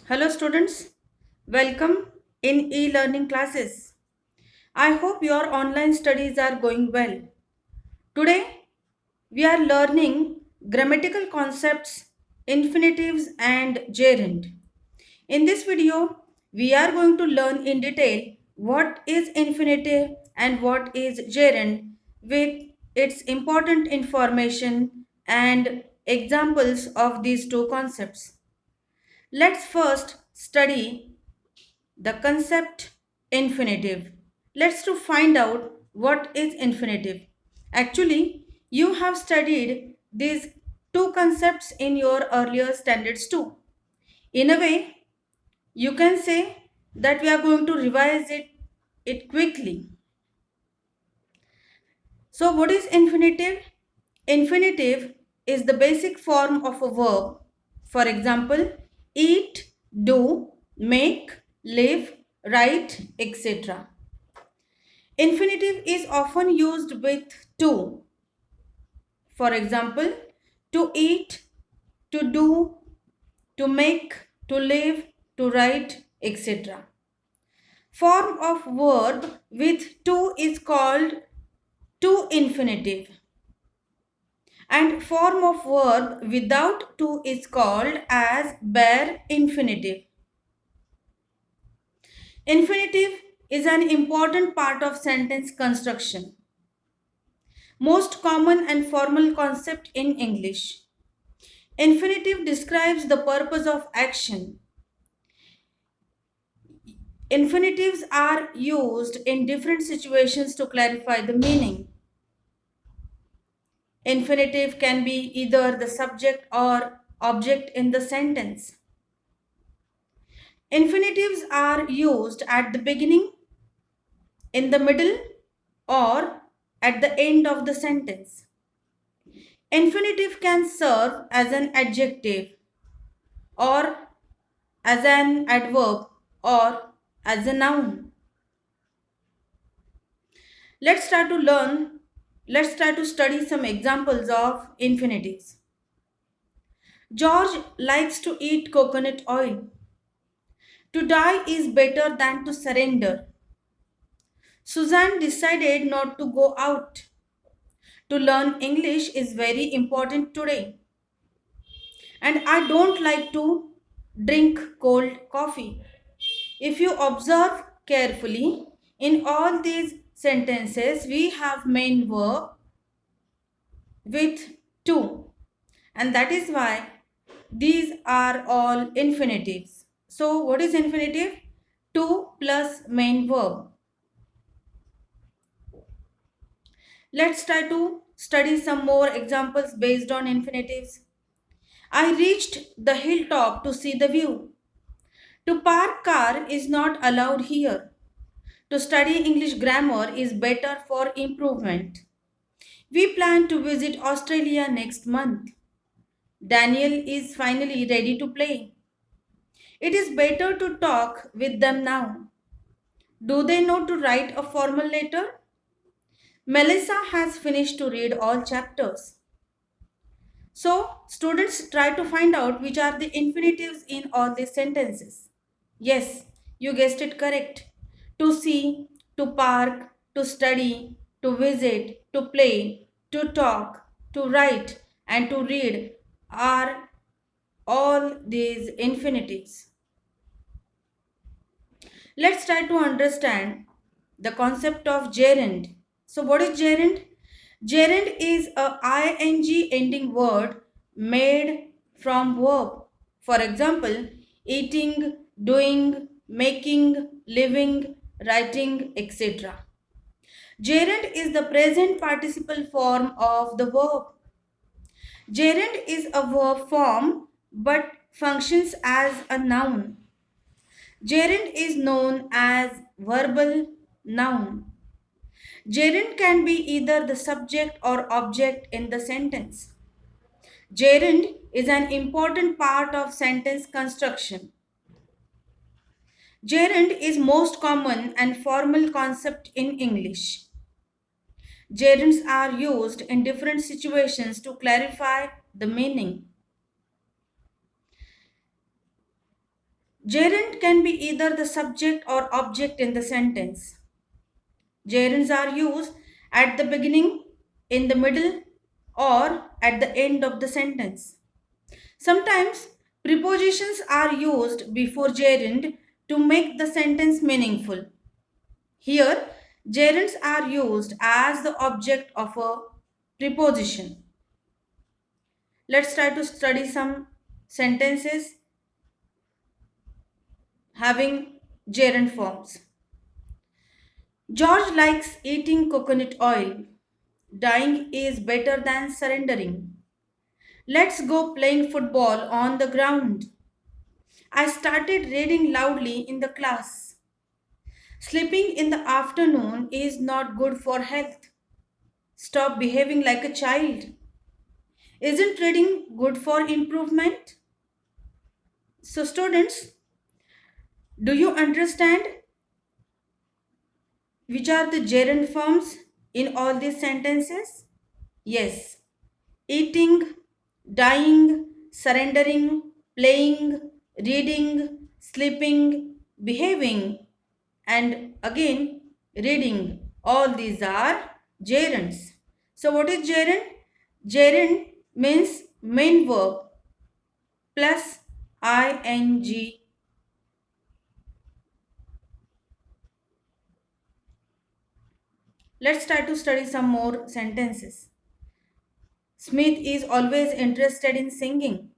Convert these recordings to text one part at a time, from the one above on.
Hello students, welcome in e-learning classes. I hope your online studies are going well. Today we are learning grammatical concepts, infinitives and gerund. In this video, we are going to learn in detail what is infinitive and what is gerund with its important information and examples of these two concepts. Let's first study the concept infinitive. Let's to find out what is infinitive. Actually, you have studied these two concepts in your earlier standards too. In a way, you can say that we are going to revise it quickly. So, what is infinitive? Infinitive is the basic form of a verb. For example, eat, do, make, live, write, etc. Infinitive is often used with to. For example, to eat, to do, to make, to live, to write, etc. Form of verb with to is called to infinitive. And form of verb without to is called as bare infinitive. Infinitive is an important part of sentence construction. Most common and formal concept in English. Infinitive describes the purpose of action. Infinitives are used in different situations to clarify the meaning. Infinitive can be either the subject or object in the sentence. Infinitives are used at the beginning, in the middle, or at the end of the sentence. Infinitive can serve as an adjective or as an adverb or as a noun. Let's try to learn, let's try to study some examples of infinitives. George likes to eat coconut oil. To die is better than to surrender. Suzanne decided not to go out. To learn English is very important today. And I don't like to drink cold coffee. If you observe carefully, in all these sentences, we have main verb with to, and that is why these are all infinitives. So, what is infinitive? To plus main verb. Let's try to study some more examples based on infinitives. I reached the hilltop to see the view. To park car is not allowed here. To study English grammar is better for improvement. We plan to visit Australia next month. Daniel is finally ready to play. It is better to talk with them now. Do they know to write a formal letter? Melissa has finished to read all chapters. So, students try to find out which are the infinitives in all these sentences. Yes, you guessed it correct. To see, to park, to study, to visit, to play, to talk, to write, and to read are all these infinitives. Let's try to understand the concept of gerund. So, what is gerund? Gerund is a ing ending word made from verb. For example, eating, doing, making, living, writing, etc. Gerund is the present participle form of the verb. Gerund is a verb form but functions as a noun. Gerund is known as verbal noun. Gerund can be either the subject or object in the sentence. Gerund is an important part of sentence construction. Gerund is most common and formal concept in English. Gerunds are used in different situations to clarify the meaning. Gerund can be either the subject or object in the sentence. Gerunds are used at the beginning, in the middle, or at the end of the sentence. Sometimes prepositions are used before gerund to make the sentence meaningful. Here, gerunds are used as the object of a preposition. Let's try to study some sentences having gerund forms. George likes eating coconut oil. Dying is better than surrendering. Let's go playing football on the ground. I started reading loudly in the class. Sleeping in the afternoon is not good for health. Stop behaving like a child. Isn't reading good for improvement? So, students, do you understand which are the gerund forms in all these sentences? Yes. Eating, dying, surrendering, playing, reading, sleeping, behaving, and again reading. All these are gerunds. So, what is gerund? Gerund means main verb plus ing. Let's try to study some more sentences. Smith is always interested in singing.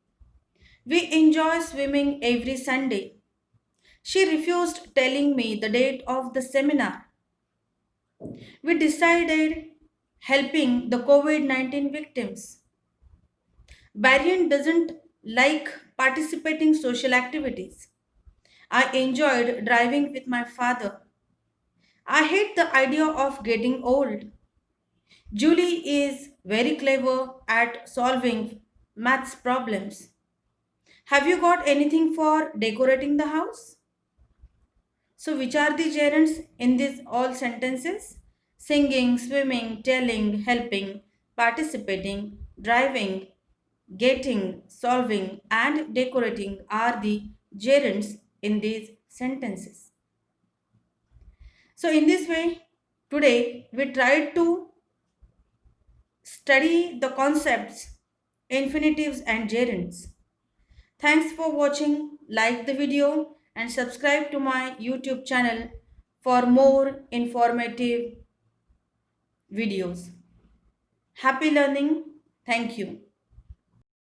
We enjoy swimming every Sunday. She refused telling me the date of the seminar. We decided helping the COVID 19 victims. Barrion doesn't like participating social activities. I enjoyed driving with my father. I hate the idea of getting old. Julie is very clever at solving maths problems. Have you got anything for decorating the house? So, which are the gerunds in these all sentences? Singing, swimming, telling, helping, participating, driving, getting, solving, and decorating are the gerunds in these sentences. So, in this way, today we tried to study the concepts, infinitives, and gerunds. Thanks for watching. Like the video and subscribe to my YouTube channel for more informative videos. Happy learning. Thank you.